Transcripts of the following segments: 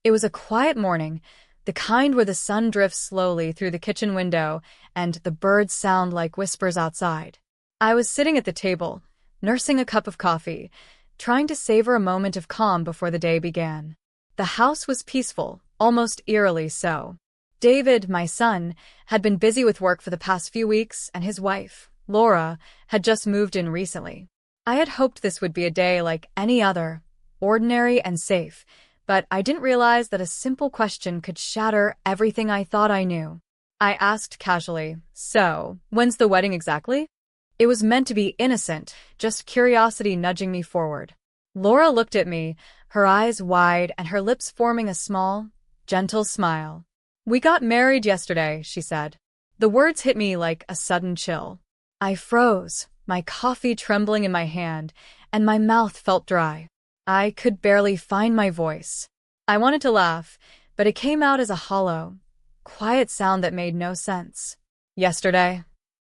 It was a quiet morning, the kind where the sun drifts slowly through the kitchen window and the birds sound like whispers outside. I was sitting at the table, nursing a cup of coffee, trying to savor a moment of calm before the day began. The house was peaceful, almost eerily so. David, my son, had been busy with work for the past few weeks, and his wife, Laura, had just moved in recently. I had hoped this would be a day like any other, ordinary and safe, but I didn't realize that a simple question could shatter everything I thought I knew. I asked casually, "So, when's the wedding exactly?" It was meant to be innocent, just curiosity nudging me forward. Laura looked at me, her eyes wide and her lips forming a small, gentle smile. "We got married yesterday," she said. The words hit me like a sudden chill. I froze, my coffee trembling in my hand, and my mouth felt dry. I could barely find my voice. I wanted to laugh, but it came out as a hollow, quiet sound that made no sense. "Yesterday?"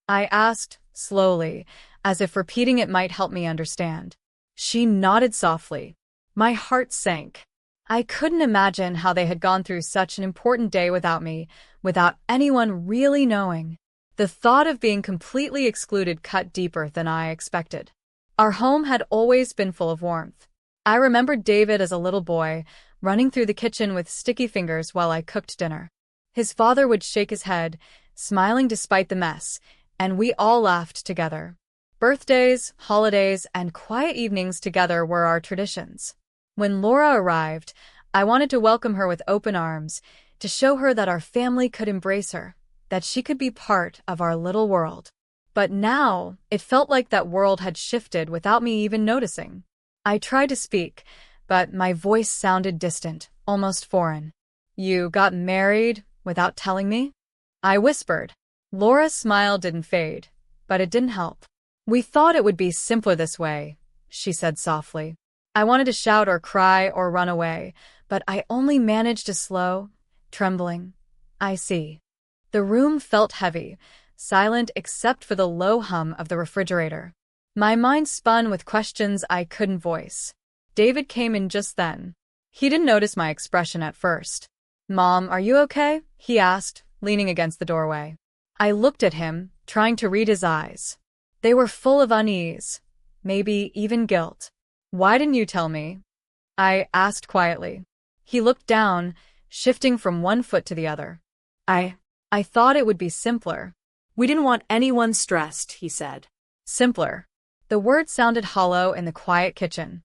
I asked, slowly, as if repeating it might help me understand. She nodded softly. My heart sank. I couldn't imagine how they had gone through such an important day without me, without anyone really knowing. The thought of being completely excluded cut deeper than I expected. Our home had always been full of warmth. I remembered David as a little boy, running through the kitchen with sticky fingers while I cooked dinner. His father would shake his head, smiling despite the mess, and we all laughed together. Birthdays, holidays, and quiet evenings together were our traditions. When Laura arrived, I wanted to welcome her with open arms, to show her that our family could embrace her, that she could be part of our little world. But now, it felt like that world had shifted without me even noticing. I tried to speak, but my voice sounded distant, almost foreign. "You got married without telling me?" I whispered. Laura's smile didn't fade, but it didn't help. "We thought it would be simpler this way," she said softly. I wanted to shout or cry or run away, but I only managed a slow, trembling, "I see." The room felt heavy, silent except for the low hum of the refrigerator. My mind spun with questions I couldn't voice. David came in just then. He didn't notice my expression at first. "Mom, are you okay?" he asked, leaning against the doorway. I looked at him, trying to read his eyes. They were full of unease, maybe even guilt. "Why didn't you tell me?" I asked quietly. He looked down, shifting from one foot to the other. I thought it would be simpler." "We didn't want anyone stressed," he said. "Simpler." The word sounded hollow in the quiet kitchen.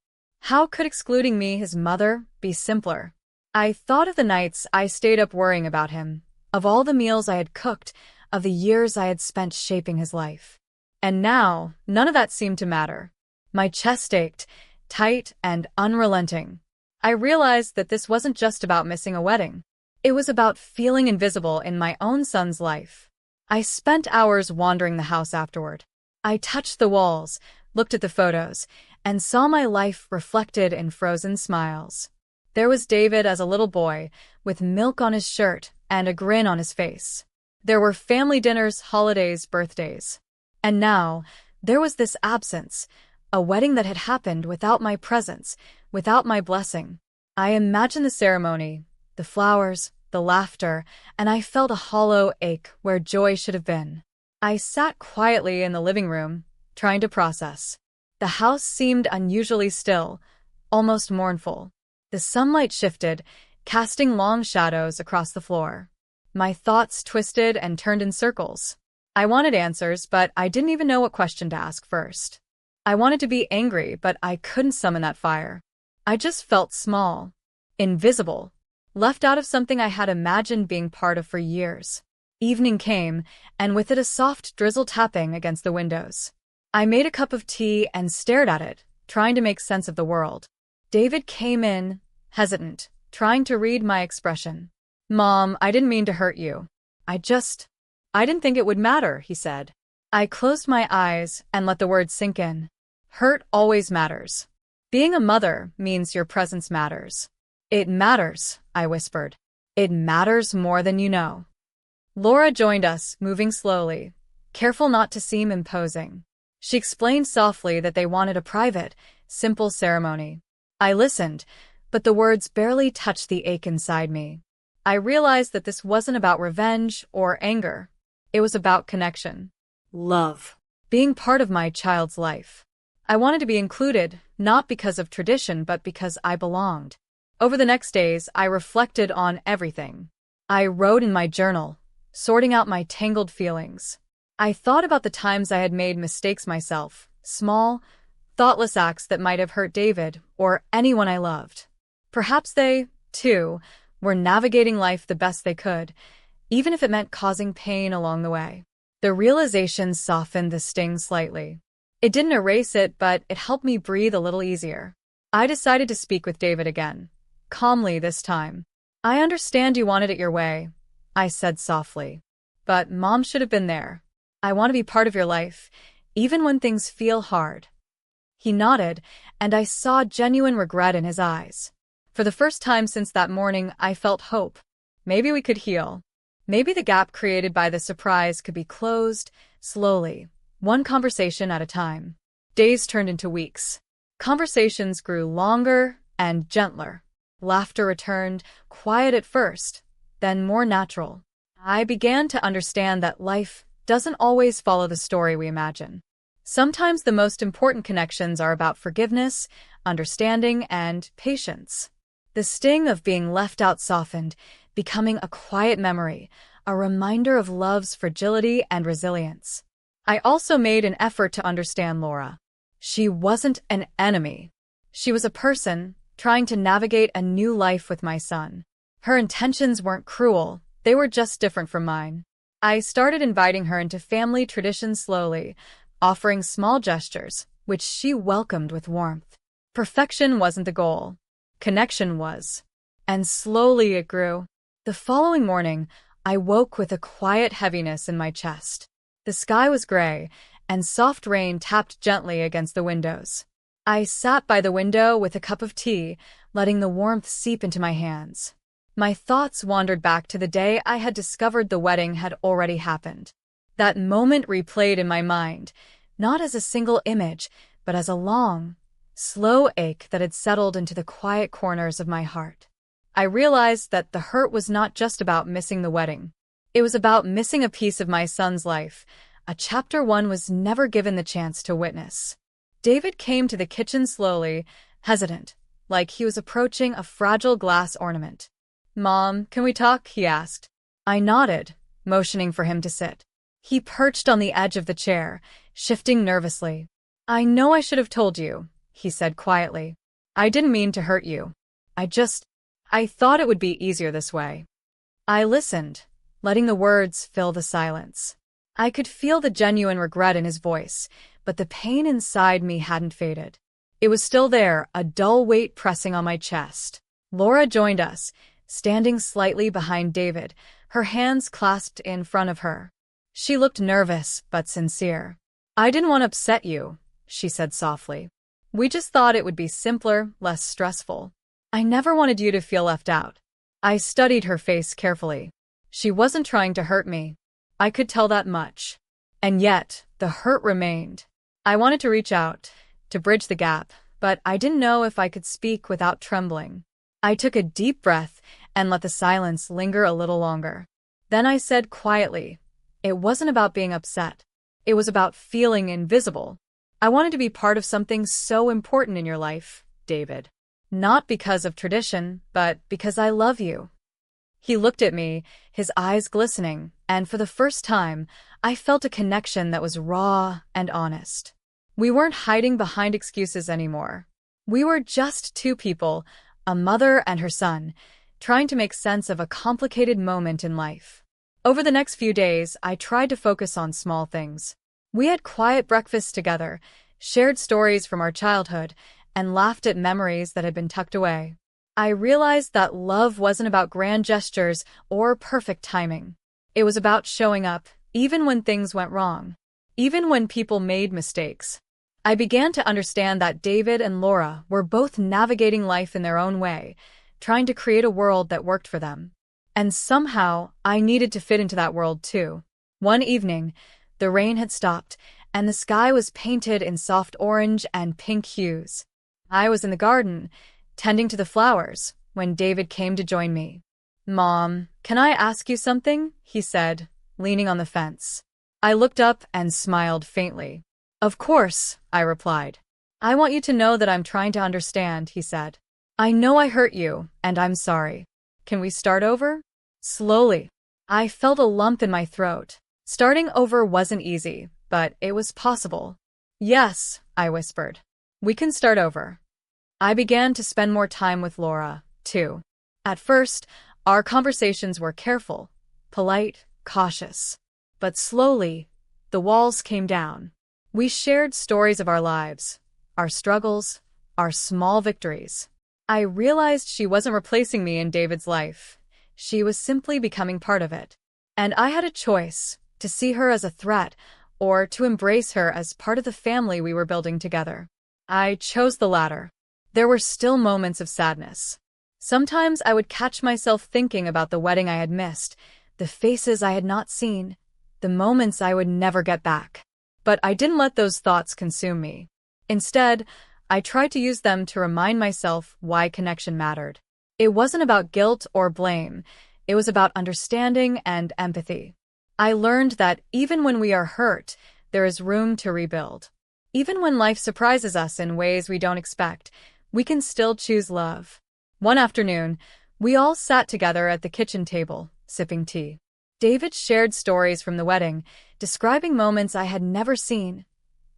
How could excluding me, his mother, be simpler? I thought of the nights I stayed up worrying about him, of all the meals I had cooked, of the years I had spent shaping his life. And now, none of that seemed to matter. My chest ached, tight and unrelenting. I realized that this wasn't just about missing a wedding. It was about feeling invisible in my own son's life. I spent hours wandering the house afterward. I touched the walls, looked at the photos, and saw my life reflected in frozen smiles. There was David as a little boy, with milk on his shirt and a grin on his face. There were family dinners, holidays, birthdays. And now, there was this absence, a wedding that had happened without my presence, without my blessing. I imagined the ceremony, the flowers, the laughter, and I felt a hollow ache where joy should have been. I sat quietly in the living room, trying to process. The house seemed unusually still, almost mournful. The sunlight shifted, casting long shadows across the floor. My thoughts twisted and turned in circles. I wanted answers, but I didn't even know what question to ask first. I wanted to be angry, but I couldn't summon that fire. I just felt small, invisible, left out of something I had imagined being part of for years. Evening came, and with it a soft drizzle tapping against the windows. I made a cup of tea and stared at it, trying to make sense of the world. David came in, hesitant, trying to read my expression. "Mom, I didn't mean to hurt you. I didn't think it would matter," he said. I closed my eyes and let the words sink in. Hurt always matters. Being a mother means your presence matters. "It matters," I whispered. "It matters more than you know." Laura joined us, moving slowly, careful not to seem imposing. She explained softly that they wanted a private, simple ceremony. I listened, but the words barely touched the ache inside me. I realized that this wasn't about revenge or anger. It was about connection. Love. Being part of my child's life. I wanted to be included, not because of tradition, but because I belonged. Over the next days, I reflected on everything. I wrote in my journal, sorting out my tangled feelings. I thought about the times I had made mistakes myself, small, thoughtless acts that might have hurt David or anyone I loved. Perhaps they, too, were navigating life the best they could, even if it meant causing pain along the way. The realization softened the sting slightly. It didn't erase it, but it helped me breathe a little easier. I decided to speak with David again, calmly this time. "I understand you wanted it your way," I said softly. "But Mom should have been there. I want to be part of your life, even when things feel hard." He nodded, and I saw genuine regret in his eyes. For the first time since that morning, I felt hope. Maybe we could heal. Maybe the gap created by the surprise could be closed, slowly, one conversation at a time. Days turned into weeks. Conversations grew longer and gentler. Laughter returned, quiet at first, then more natural. I began to understand that life doesn't always follow the story we imagine. Sometimes the most important connections are about forgiveness, understanding, and patience. The sting of being left out softened, becoming a quiet memory, a reminder of love's fragility and resilience. I also made an effort to understand Laura. She wasn't an enemy. She was a person trying to navigate a new life with my son. Her intentions weren't cruel, they were just different from mine. I started inviting her into family traditions slowly, offering small gestures, which she welcomed with warmth. Perfection wasn't the goal. Connection was. And slowly it grew. The following morning, I woke with a quiet heaviness in my chest. The sky was gray, and soft rain tapped gently against the windows. I sat by the window with a cup of tea, letting the warmth seep into my hands. My thoughts wandered back to the day I had discovered the wedding had already happened. That moment replayed in my mind, not as a single image, but as a long, slow ache that had settled into the quiet corners of my heart. I realized that the hurt was not just about missing the wedding. It was about missing a piece of my son's life, a chapter one was never given the chance to witness. David came to the kitchen slowly, hesitant, like he was approaching a fragile glass ornament. "Mom, can we talk?" he asked. I nodded, motioning for him to sit. He perched on the edge of the chair, shifting nervously. "I know I should have told you," he said quietly. "I didn't mean to hurt you. I thought it would be easier this way." I listened, letting the words fill the silence. I could feel the genuine regret in his voice, but the pain inside me hadn't faded. It was still there, a dull weight pressing on my chest. Laura joined us, standing slightly behind David, her hands clasped in front of her. She looked nervous but sincere. "I didn't want to upset you," she said softly. "We just thought it would be simpler, less stressful. I never wanted you to feel left out." I studied her face carefully. She wasn't trying to hurt me. I could tell that much. And yet, the hurt remained. I wanted to reach out, to bridge the gap, but I didn't know if I could speak without trembling. I took a deep breath and let the silence linger a little longer. Then I said quietly, "It wasn't about being upset. It was about feeling invisible. I wanted to be part of something so important in your life, David. Not because of tradition, but because I love you." He looked at me, his eyes glistening, and for the first time, I felt a connection that was raw and honest. We weren't hiding behind excuses anymore. We were just two people, a mother and her son, trying to make sense of a complicated moment in life. Over the next few days, I tried to focus on small things. We had quiet breakfasts together, shared stories from our childhood, and laughed at memories that had been tucked away. I realized that love wasn't about grand gestures or perfect timing. It was about showing up, even when things went wrong, even when people made mistakes. I began to understand that David and Laura were both navigating life in their own way, trying to create a world that worked for them. And somehow, I needed to fit into that world too. One evening, the rain had stopped, and the sky was painted in soft orange and pink hues. I was in the garden, tending to the flowers, when David came to join me. "Mom, can I ask you something?" he said, leaning on the fence. I looked up and smiled faintly. "Of course," I replied. "I want you to know that I'm trying to understand," he said. "I know I hurt you, and I'm sorry. Can we start over?" Slowly. I felt a lump in my throat. Starting over wasn't easy, but it was possible. "Yes," I whispered. "We can start over." I began to spend more time with Laura, too. At first, our conversations were careful, polite, cautious. But slowly, the walls came down. We shared stories of our lives, our struggles, our small victories. I realized she wasn't replacing me in David's life. She was simply becoming part of it. And I had a choice, to see her as a threat or to embrace her as part of the family we were building together. I chose the latter. There were still moments of sadness. Sometimes I would catch myself thinking about the wedding I had missed, the faces I had not seen, the moments I would never get back. But I didn't let those thoughts consume me. Instead, I tried to use them to remind myself why connection mattered. It wasn't about guilt or blame. It was about understanding and empathy. I learned that even when we are hurt, there is room to rebuild. Even when life surprises us in ways we don't expect, we can still choose love. One afternoon, we all sat together at the kitchen table, sipping tea. David shared stories from the wedding, describing moments I had never seen.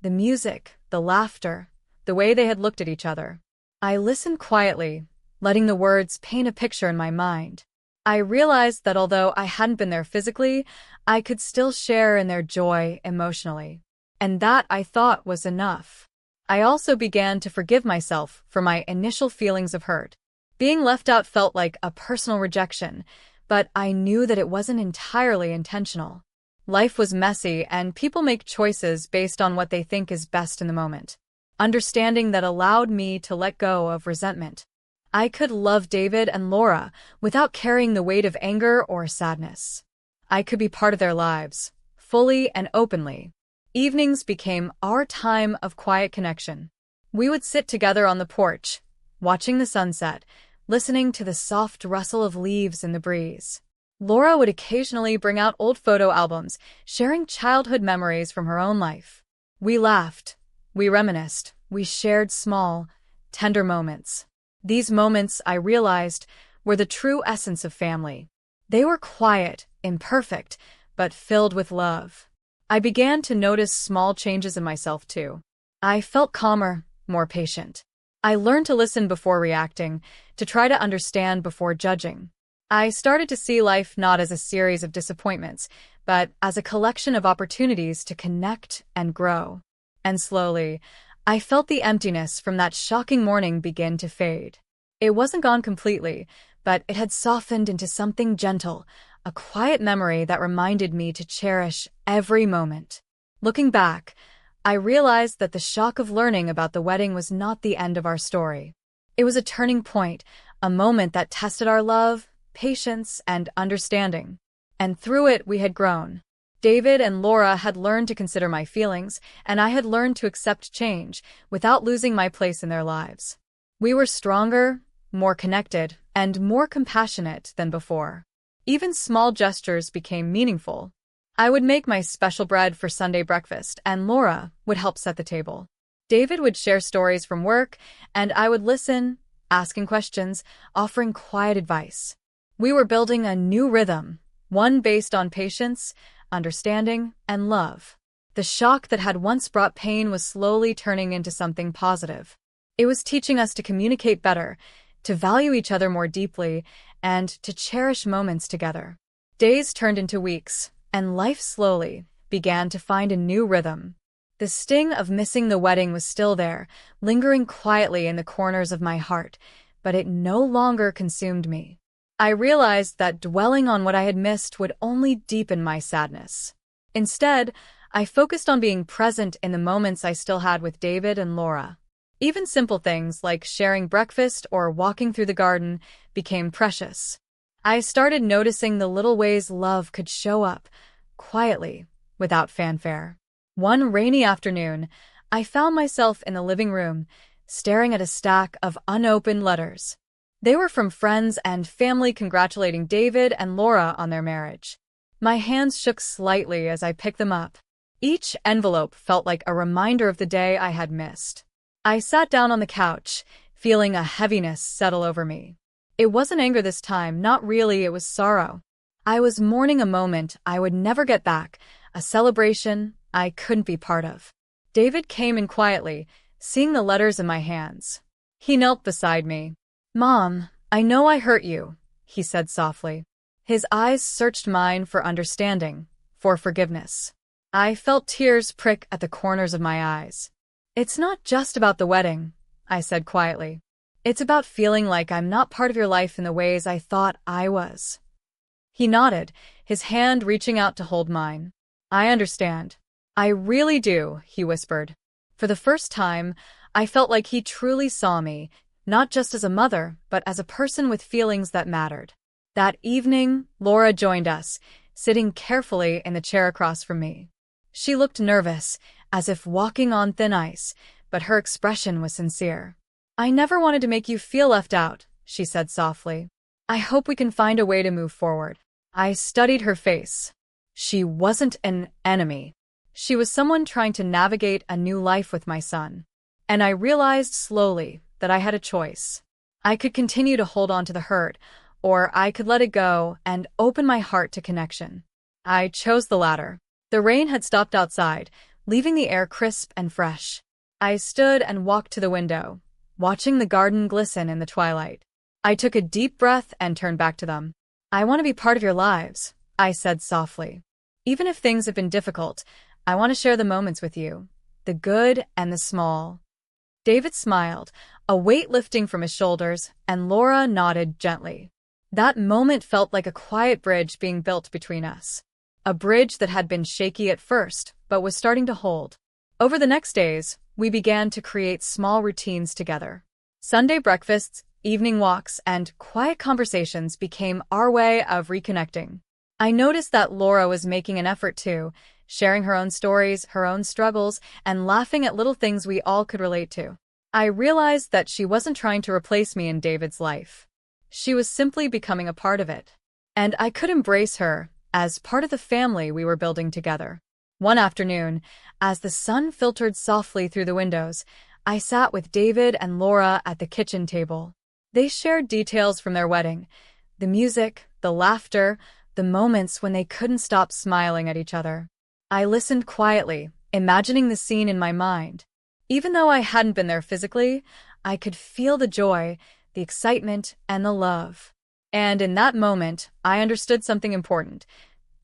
The music, the laughter, the way they had looked at each other. I listened quietly, letting the words paint a picture in my mind. I realized that although I hadn't been there physically, I could still share in their joy emotionally. And that, I thought, was enough. I also began to forgive myself for my initial feelings of hurt. Being left out felt like a personal rejection, but I knew that it wasn't entirely intentional. Life was messy, and people make choices based on what they think is best in the moment. Understanding that allowed me to let go of resentment. I could love David and Laura without carrying the weight of anger or sadness. I could be part of their lives, fully and openly. Evenings became our time of quiet connection. We would sit together on the porch, watching the sunset, listening to the soft rustle of leaves in the breeze. Laura would occasionally bring out old photo albums, sharing childhood memories from her own life. We laughed, we reminisced, we shared small, tender moments. These moments, I realized, were the true essence of family. They were quiet, imperfect, but filled with love. I began to notice small changes in myself, too. I felt calmer, more patient. I learned to listen before reacting, to try to understand before judging. I started to see life not as a series of disappointments, but as a collection of opportunities to connect and grow. And slowly, I felt the emptiness from that shocking morning begin to fade. It wasn't gone completely, but it had softened into something gentle, a quiet memory that reminded me to cherish every moment. Looking back, I realized that the shock of learning about the wedding was not the end of our story. It was a turning point, a moment that tested our love, patience, and understanding. And through it, we had grown. David and Laura had learned to consider my feelings, and I had learned to accept change without losing my place in their lives. We were stronger, more connected, and more compassionate than before. Even small gestures became meaningful. I would make my special bread for Sunday breakfast, and Laura would help set the table. David would share stories from work, and I would listen, asking questions, offering quiet advice. We were building a new rhythm, one based on patience, understanding, and love. The shock that had once brought pain was slowly turning into something positive. It was teaching us to communicate better, to value each other more deeply, and to cherish moments together. Days turned into weeks, and life slowly began to find a new rhythm. The sting of missing the wedding was still there, lingering quietly in the corners of my heart, but it no longer consumed me. I realized that dwelling on what I had missed would only deepen my sadness. Instead, I focused on being present in the moments I still had with David and Laura. Even simple things like sharing breakfast or walking through the garden became precious. I started noticing the little ways love could show up, quietly, without fanfare. One rainy afternoon, I found myself in the living room, staring at a stack of unopened letters. They were from friends and family congratulating David and Laura on their marriage. My hands shook slightly as I picked them up. Each envelope felt like a reminder of the day I had missed. I sat down on the couch, feeling a heaviness settle over me. It wasn't anger this time, not really, it was sorrow. I was mourning a moment I would never get back, a celebration I couldn't be part of. David came in quietly, seeing the letters in my hands. He knelt beside me. "Mom, I know I hurt you," he said softly. His eyes searched mine for understanding, for forgiveness. I felt tears prick at the corners of my eyes. "It's not just about the wedding," I said quietly. "It's about feeling like I'm not part of your life in the ways I thought I was." He nodded, his hand reaching out to hold mine. "I understand. I really do," he whispered. For the first time, I felt like he truly saw me, not just as a mother, but as a person with feelings that mattered. That evening, Laura joined us, sitting carefully in the chair across from me. She looked nervous, as if walking on thin ice, but her expression was sincere. "I never wanted to make you feel left out," she said softly. "I hope we can find a way to move forward." I studied her face. She wasn't an enemy. She was someone trying to navigate a new life with my son. And I realized slowly that I had a choice. I could continue to hold on to the hurt, or I could let it go and open my heart to connection. I chose the latter. The rain had stopped outside, leaving the air crisp and fresh. I stood and walked to the window, watching the garden glisten in the twilight. I took a deep breath and turned back to them. "I want to be part of your lives," I said softly. "Even if things have been difficult, I want to share the moments with you, the good and the small." David smiled, a weight lifting from his shoulders, and Laura nodded gently. That moment felt like a quiet bridge being built between us. A bridge that had been shaky at first, but was starting to hold. Over the next days, we began to create small routines together. Sunday breakfasts, evening walks, and quiet conversations became our way of reconnecting. I noticed that Laura was making an effort too, sharing her own stories, her own struggles, and laughing at little things we all could relate to. I realized that she wasn't trying to replace me in David's life. She was simply becoming a part of it. And I could embrace her as part of the family we were building together. One afternoon, as the sun filtered softly through the windows, I sat with David and Laura at the kitchen table. They shared details from their wedding, the music, the laughter, the moments when they couldn't stop smiling at each other. I listened quietly, imagining the scene in my mind. Even though I hadn't been there physically, I could feel the joy, the excitement, and the love. And in that moment, I understood something important.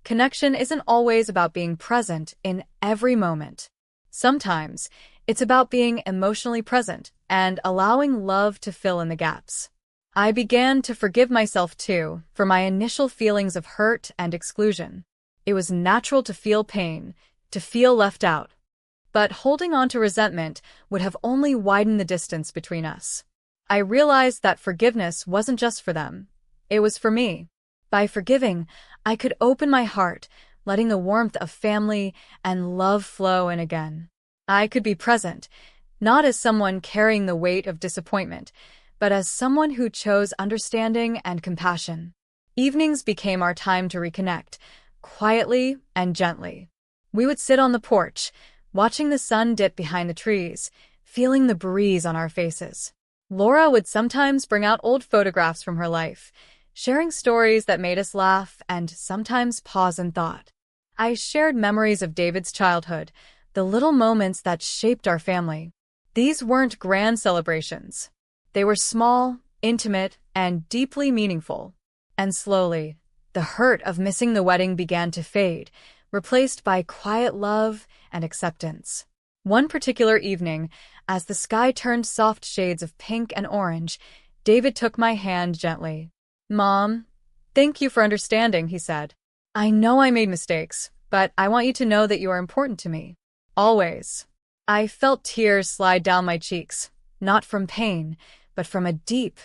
Connection isn't always about being present in every moment. Sometimes, it's about being emotionally present and allowing love to fill in the gaps. I began to forgive myself too for my initial feelings of hurt and exclusion. It was natural to feel pain, to feel left out. But holding on to resentment would have only widened the distance between us. I realized that forgiveness wasn't just for them. It was for me. By forgiving, I could open my heart, letting the warmth of family and love flow in again. I could be present, not as someone carrying the weight of disappointment, but as someone who chose understanding and compassion. Evenings became our time to reconnect, quietly and gently. We would sit on the porch, watching the sun dip behind the trees, feeling the breeze on our faces. Laura would sometimes bring out old photographs from her life, sharing stories that made us laugh and sometimes pause in thought. I shared memories of David's childhood, the little moments that shaped our family. These weren't grand celebrations. They were small, intimate, and deeply meaningful. And slowly, the hurt of missing the wedding began to fade, replaced by quiet love and acceptance. One particular evening, as the sky turned soft shades of pink and orange, David took my hand gently. "Mom, thank you for understanding," he said. "I know I made mistakes, but I want you to know that you are important to me. Always." I felt tears slide down my cheeks, not from pain, but from a deep,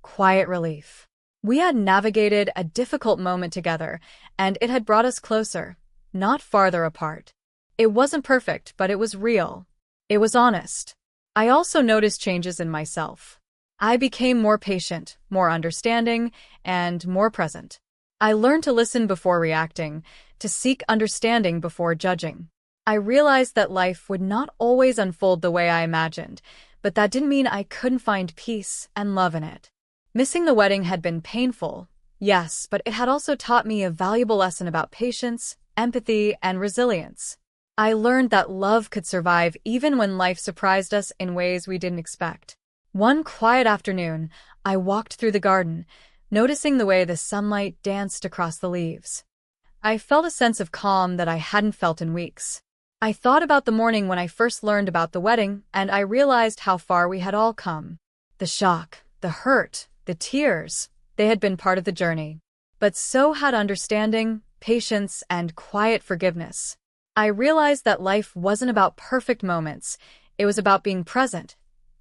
quiet relief. We had navigated a difficult moment together, and it had brought us closer, not farther apart. It wasn't perfect, but it was real. It was honest. I also noticed changes in myself. I became more patient, more understanding, and more present. I learned to listen before reacting, to seek understanding before judging. I realized that life would not always unfold the way I imagined, but that didn't mean I couldn't find peace and love in it. Missing the wedding had been painful, yes, but it had also taught me a valuable lesson about patience, empathy, and resilience. I learned that love could survive even when life surprised us in ways we didn't expect. One quiet afternoon, I walked through the garden, noticing the way the sunlight danced across the leaves. I felt a sense of calm that I hadn't felt in weeks. I thought about the morning when I first learned about the wedding, and I realized how far we had all come. The shock, the hurt, the tears, they had been part of the journey. But so had understanding, patience, and quiet forgiveness. I realized that life wasn't about perfect moments, it was about being present,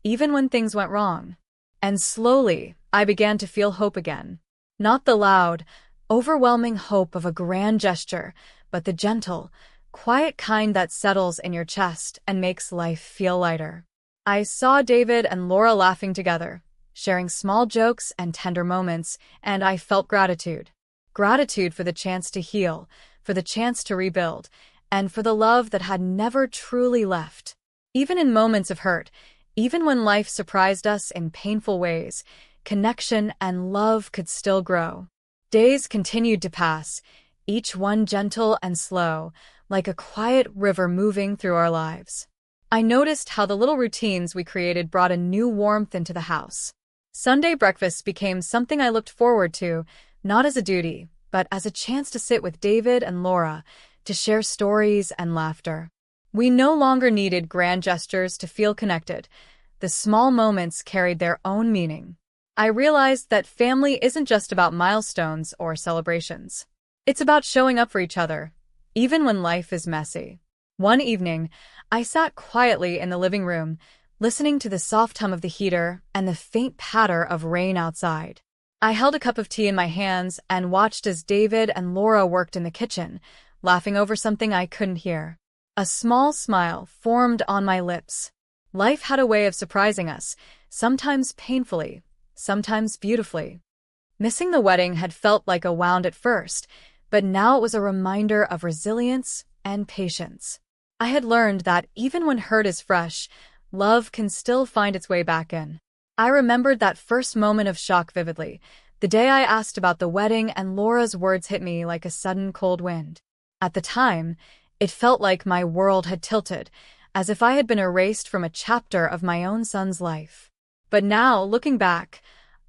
even when things went wrong. And slowly, I began to feel hope again. Not the loud, overwhelming hope of a grand gesture, but the gentle, quiet kind that settles in your chest and makes life feel lighter. I saw David and Laura laughing together, sharing small jokes and tender moments, and I felt gratitude. Gratitude for the chance to heal, for the chance to rebuild, and for the love that had never truly left. Even in moments of hurt, even when life surprised us in painful ways, connection and love could still grow. Days continued to pass, each one gentle and slow, like a quiet river moving through our lives. I noticed how the little routines we created brought a new warmth into the house. Sunday breakfast became something I looked forward to, not as a duty, but as a chance to sit with David and Laura, to share stories and laughter. We no longer needed grand gestures to feel connected. The small moments carried their own meaning. I realized that family isn't just about milestones or celebrations. It's about showing up for each other, even when life is messy. One evening, I sat quietly in the living room, listening to the soft hum of the heater and the faint patter of rain outside. I held a cup of tea in my hands and watched as David and Laura worked in the kitchen, laughing over something I couldn't hear. A small smile formed on my lips. Life had a way of surprising us, sometimes painfully, sometimes beautifully. Missing the wedding had felt like a wound at first, but now it was a reminder of resilience and patience. I had learned that even when hurt is fresh, love can still find its way back in. I remembered that first moment of shock vividly, the day I asked about the wedding and Laura's words hit me like a sudden cold wind. At the time, it felt like my world had tilted, as if I had been erased from a chapter of my own son's life. But now, looking back,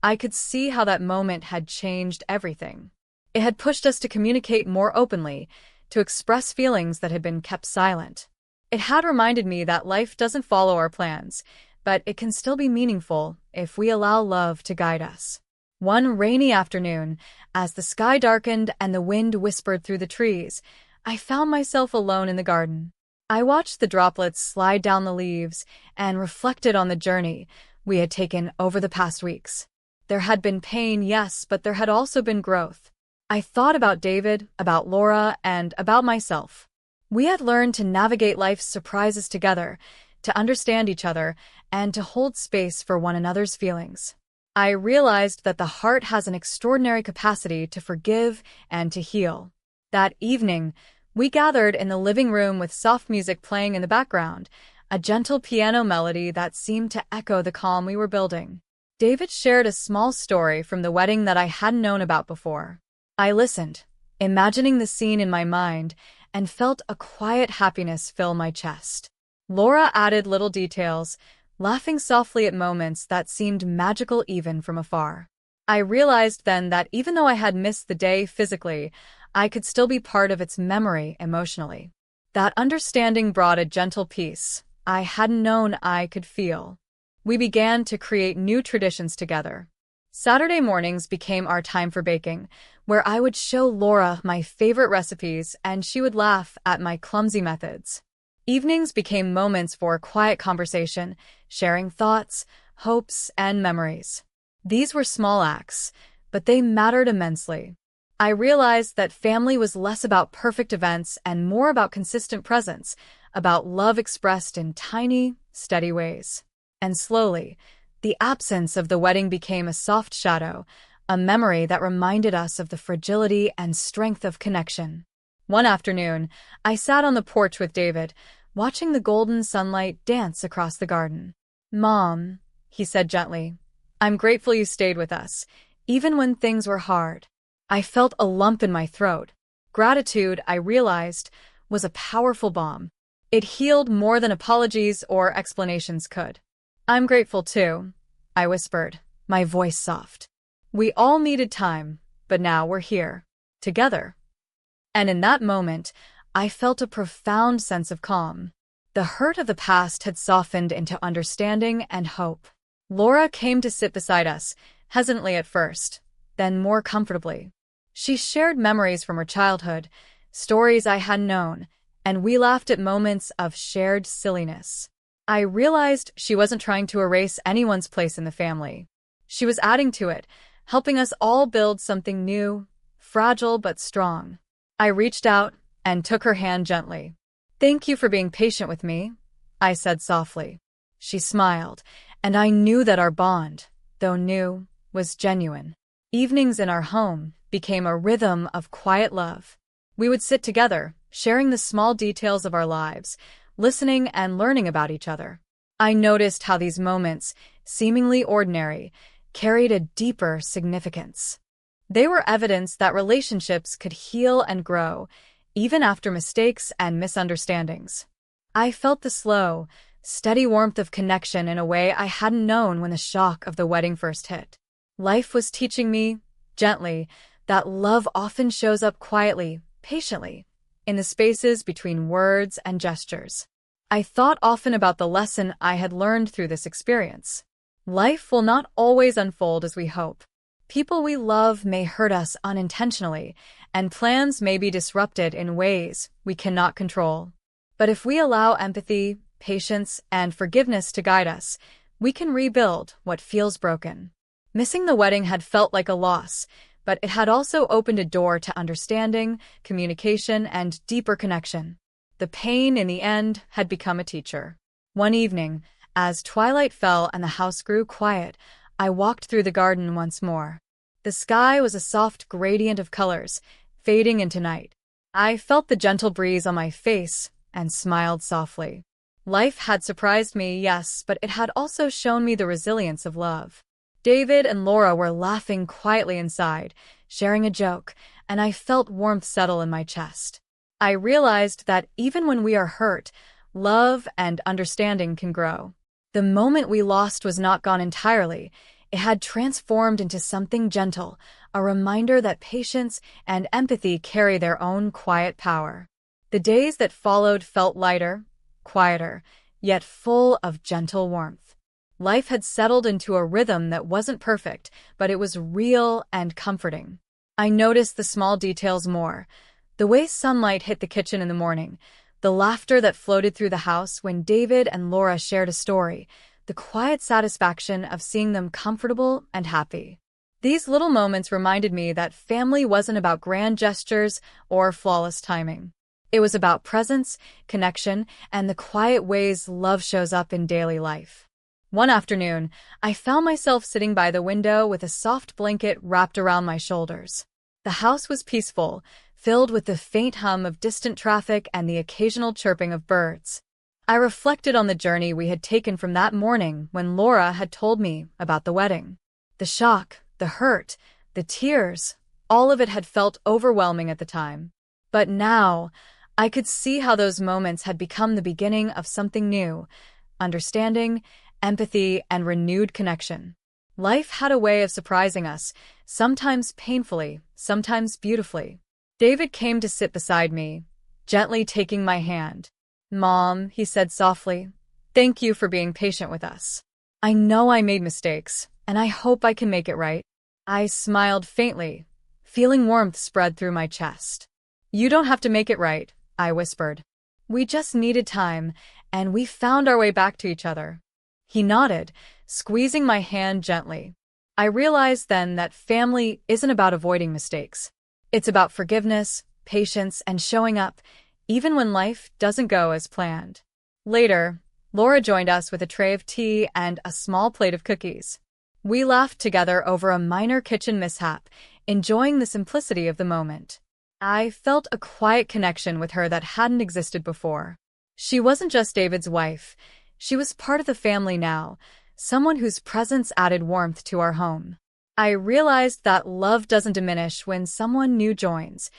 I could see how that moment had changed everything. It had pushed us to communicate more openly, to express feelings that had been kept silent. It had reminded me that life doesn't follow our plans, but it can still be meaningful if we allow love to guide us. One rainy afternoon, as the sky darkened and the wind whispered through the trees, I found myself alone in the garden. I watched the droplets slide down the leaves and reflected on the journey we had taken over the past weeks. There had been pain, yes, but there had also been growth. I thought about David, about Laura, and about myself. We had learned to navigate life's surprises together, to understand each other, and to hold space for one another's feelings. I realized that the heart has an extraordinary capacity to forgive and to heal. That evening, we gathered in the living room with soft music playing in the background, a gentle piano melody that seemed to echo the calm we were building. David shared a small story from the wedding that I hadn't known about before. I listened, imagining the scene in my mind, and felt a quiet happiness fill my chest. Laura added little details, laughing softly at moments that seemed magical even from afar. I realized then that even though I had missed the day physically, I could still be part of its memory emotionally. That understanding brought a gentle peace I hadn't known I could feel. We began to create new traditions together. Saturday mornings became our time for baking, where I would show Laura my favorite recipes and she would laugh at my clumsy methods. Evenings became moments for quiet conversation, sharing thoughts, hopes, and memories. These were small acts, but they mattered immensely. I realized that family was less about perfect events and more about consistent presence, about love expressed in tiny, steady ways. And slowly, the absence of the wedding became a soft shadow, a memory that reminded us of the fragility and strength of connection. One afternoon, I sat on the porch with David, watching the golden sunlight dance across the garden. "Mom," he said gently, "I'm grateful you stayed with us, even when things were hard." I felt a lump in my throat. Gratitude, I realized, was a powerful balm. It healed more than apologies or explanations could. "I'm grateful too," I whispered, my voice soft. "We all needed time, but now we're here, together." And in that moment, I felt a profound sense of calm. The hurt of the past had softened into understanding and hope. Laura came to sit beside us, hesitantly at first, then more comfortably. She shared memories from her childhood, stories I hadn't known, and we laughed at moments of shared silliness. I realized she wasn't trying to erase anyone's place in the family. She was adding to it, helping us all build something new, fragile but strong. I reached out and took her hand gently. "Thank you for being patient with me," I said softly. She smiled, and I knew that our bond, though new, was genuine. Evenings in our home became a rhythm of quiet love. We would sit together, sharing the small details of our lives, listening and learning about each other. I noticed how these moments, seemingly ordinary, carried a deeper significance. They were evidence that relationships could heal and grow, even after mistakes and misunderstandings. I felt the slow, steady warmth of connection in a way I hadn't known when the shock of the wedding first hit. Life was teaching me, gently, that love often shows up quietly, patiently, in the spaces between words and gestures. I thought often about the lesson I had learned through this experience. Life will not always unfold as we hope. People we love may hurt us unintentionally, and plans may be disrupted in ways we cannot control. But if we allow empathy, patience, and forgiveness to guide us, we can rebuild what feels broken. Missing the wedding had felt like a loss, but it had also opened a door to understanding, communication, and deeper connection. The pain, in the end, had become a teacher. One evening, as twilight fell and the house grew quiet, I walked through the garden once more. The sky was a soft gradient of colors, fading into night. I felt the gentle breeze on my face and smiled softly. Life had surprised me, yes, but it had also shown me the resilience of love. David and Laura were laughing quietly inside, sharing a joke, and I felt warmth settle in my chest. I realized that even when we are hurt, love and understanding can grow. The moment we lost was not gone entirely. It had transformed into something gentle, a reminder that patience and empathy carry their own quiet power. The days that followed felt lighter, quieter, yet full of gentle warmth. Life had settled into a rhythm that wasn't perfect, but it was real and comforting. I noticed the small details more. The way sunlight hit the kitchen in the morning, the laughter that floated through the house when David and Laura shared a story, the quiet satisfaction of seeing them comfortable and happy. These little moments reminded me that family wasn't about grand gestures or flawless timing. It was about presence, connection, and the quiet ways love shows up in daily life. One afternoon, I found myself sitting by the window with a soft blanket wrapped around my shoulders. The house was peaceful, filled with the faint hum of distant traffic and the occasional chirping of birds. I reflected on the journey we had taken from that morning when Laura had told me about the wedding. The shock, the hurt, the tears, all of it had felt overwhelming at the time. But now, I could see how those moments had become the beginning of something new, understanding, empathy, and renewed connection. Life had a way of surprising us, sometimes painfully, sometimes beautifully. David came to sit beside me, gently taking my hand. "Mom," he said softly, "thank you for being patient with us. I know I made mistakes, and I hope I can make it right." I smiled faintly, feeling warmth spread through my chest. "You don't have to make it right," I whispered. "We just needed time, and we found our way back to each other." He nodded, squeezing my hand gently. I realized then that family isn't about avoiding mistakes. It's about forgiveness, patience, and showing up, even when life doesn't go as planned. Later, Laura joined us with a tray of tea and a small plate of cookies. We laughed together over a minor kitchen mishap, enjoying the simplicity of the moment. I felt a quiet connection with her that hadn't existed before. She wasn't just David's wife. She was part of the family now, someone whose presence added warmth to our home. I realized that love doesn't diminish when someone new joins.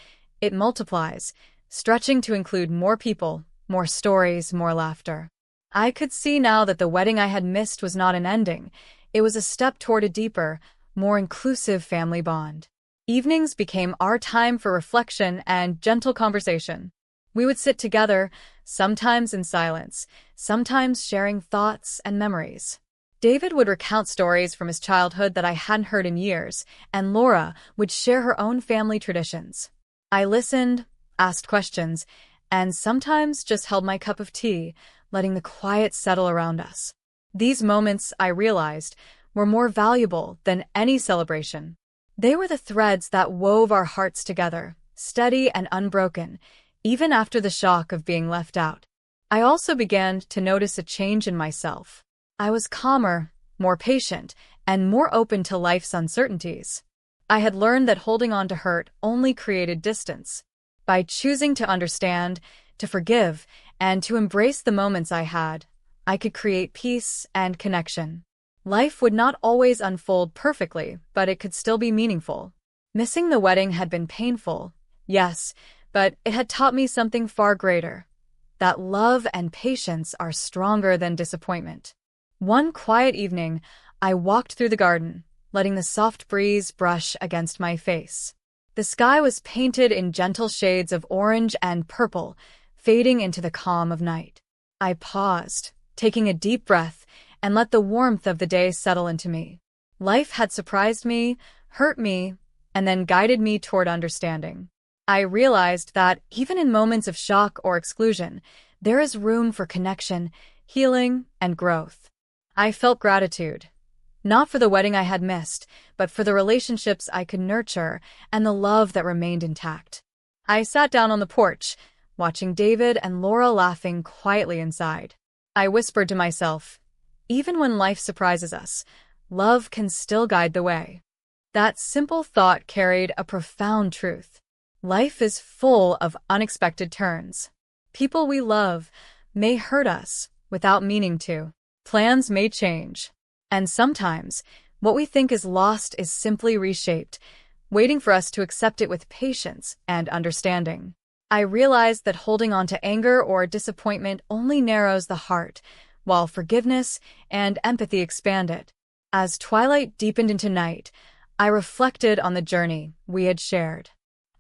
It multiplies, stretching to include more people, more stories, more laughter. I could see now that the wedding I had missed was not an ending. It was a step toward a deeper, more inclusive family bond. Evenings became our time for reflection and gentle conversation. We would sit together, sometimes in silence, sometimes sharing thoughts and memories. David would recount stories from his childhood that I hadn't heard in years, and Laura would share her own family traditions. I listened, asked questions, and sometimes just held my cup of tea, letting the quiet settle around us. These moments, I realized, were more valuable than any celebration. They were the threads that wove our hearts together, steady and unbroken, even after the shock of being left out. I also began to notice a change in myself. I was calmer, more patient, and more open to life's uncertainties. I had learned that holding on to hurt only created distance. By choosing to understand, to forgive, and to embrace the moments I had, I could create peace and connection. Life would not always unfold perfectly, but it could still be meaningful. Missing the wedding had been painful, yes, but it had taught me something far greater: that love and patience are stronger than disappointment. One quiet evening, I walked through the garden, letting the soft breeze brush against my face. The sky was painted in gentle shades of orange and purple, fading into the calm of night. I paused, taking a deep breath, and let the warmth of the day settle into me. Life had surprised me, hurt me, and then guided me toward understanding. I realized that even in moments of shock or exclusion, there is room for connection, healing, and growth. I felt gratitude, not for the wedding I had missed, but for the relationships I could nurture and the love that remained intact. I sat down on the porch, watching David and Laura laughing quietly inside. I whispered to myself, even when life surprises us, love can still guide the way. That simple thought carried a profound truth. Life is full of unexpected turns. People we love may hurt us without meaning to. Plans may change. And sometimes, what we think is lost is simply reshaped, waiting for us to accept it with patience and understanding. I realized that holding on to anger or disappointment only narrows the heart, while forgiveness and empathy expand it. As twilight deepened into night, I reflected on the journey we had shared.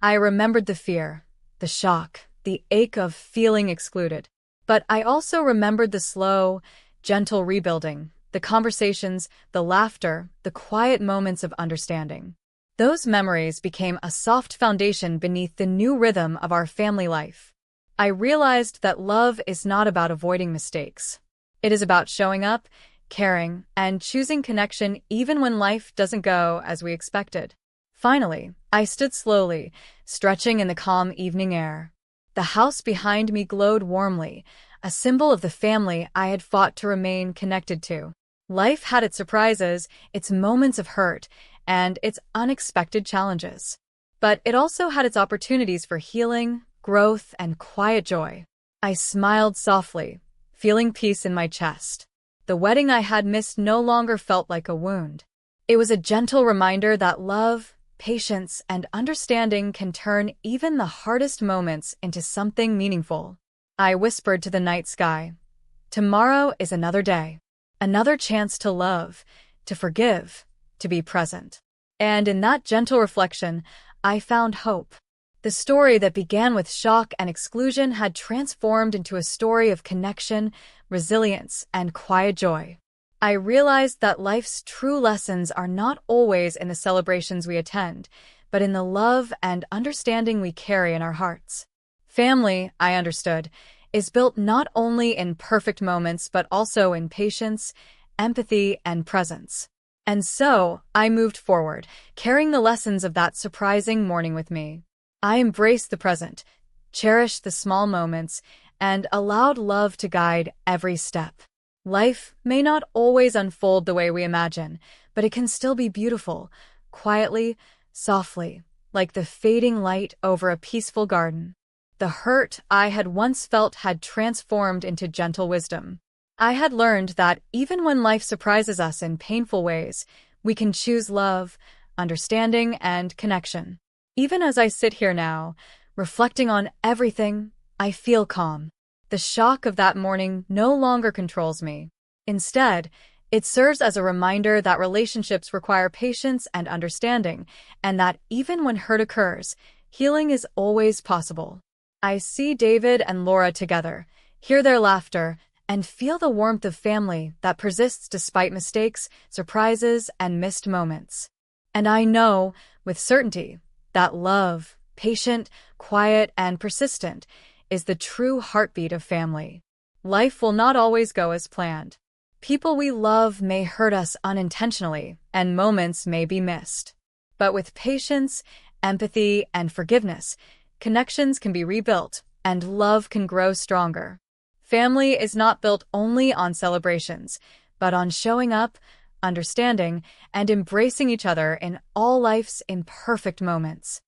I remembered the fear, the shock, the ache of feeling excluded. But I also remembered the slow, gentle rebuilding, the conversations, the laughter, the quiet moments of understanding. Those memories became a soft foundation beneath the new rhythm of our family life. I realized that love is not about avoiding mistakes. It is about showing up, caring, and choosing connection even when life doesn't go as we expected. Finally, I stood slowly, stretching in the calm evening air. The house behind me glowed warmly, a symbol of the family I had fought to remain connected to. Life had its surprises, its moments of hurt, and its unexpected challenges. But it also had its opportunities for healing, growth, and quiet joy. I smiled softly, feeling peace in my chest. The wedding I had missed no longer felt like a wound. It was a gentle reminder that love, patience, and understanding can turn even the hardest moments into something meaningful. I whispered to the night sky, "Tomorrow is another day, another chance to love, to forgive, to be present." And in that gentle reflection, I found hope. The story that began with shock and exclusion had transformed into a story of connection, resilience, and quiet joy. I realized that life's true lessons are not always in the celebrations we attend, but in the love and understanding we carry in our hearts. Family, I understood, is built not only in perfect moments but also in patience, empathy, and presence. And so, I moved forward, carrying the lessons of that surprising morning with me. I embraced the present, cherished the small moments, and allowed love to guide every step. Life may not always unfold the way we imagine, but it can still be beautiful, quietly, softly, like the fading light over a peaceful garden. The hurt I had once felt had transformed into gentle wisdom. I had learned that even when life surprises us in painful ways, we can choose love, understanding, and connection. Even as I sit here now, reflecting on everything, I feel calm. The shock of that morning no longer controls me. Instead, it serves as a reminder that relationships require patience and understanding, and that even when hurt occurs, healing is always possible. I see David and Laura together, hear their laughter, and feel the warmth of family that persists despite mistakes, surprises, and missed moments. And I know, with certainty, that love, patient, quiet, and persistent, is the true heartbeat of family. Life will not always go as planned. People we love may hurt us unintentionally, and moments may be missed. But with patience, empathy, and forgiveness, connections can be rebuilt, and love can grow stronger. Family is not built only on celebrations, but on showing up, understanding, and embracing each other in all life's imperfect moments.